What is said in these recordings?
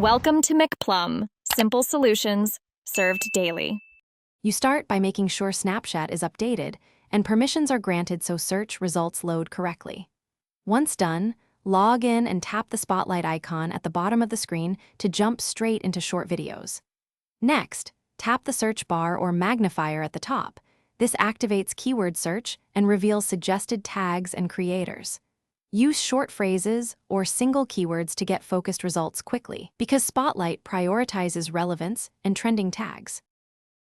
Welcome to McPlum, simple solutions served daily. You start by making sure Snapchat is updated and permissions are granted so search results load correctly. Once done, log in and tap the spotlight icon at the bottom of the screen to jump straight into short videos. Next, tap the search bar or magnifier at the top. This activates keyword search and reveals suggested tags and creators. Use short phrases or single keywords to get focused results quickly, because Spotlight prioritizes relevance and trending tags.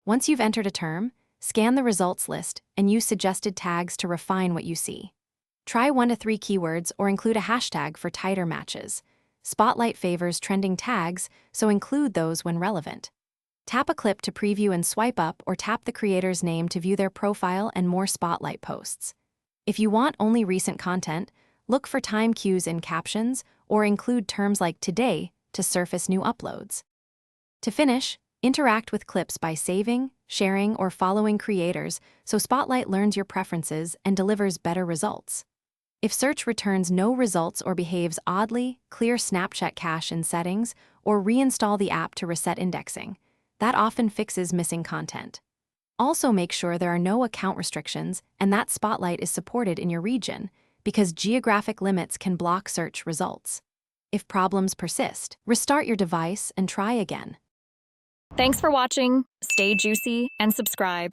Once you've entered a term, scan the results list and use suggested tags to refine what you see. Try 1 to 3 keywords or include a hashtag for tighter matches. Spotlight favors trending tags, so include those when relevant. Tap a clip to preview and swipe up, or tap the creator's name to view their profile and more Spotlight posts. If you want only recent content, look for time cues in captions or include terms like today to surface new uploads. To finish, interact with clips by saving, sharing, or following creators so Spotlight learns your preferences and delivers better results. If search returns no results or behaves oddly, clear Snapchat cache in settings or reinstall the app to reset indexing. That often fixes missing content. Also make sure there are no account restrictions and that Spotlight is supported in your region, because geographic limits can block search results. If problems persist, restart your device and try again. Thanks for watching. Stay juicy and subscribe.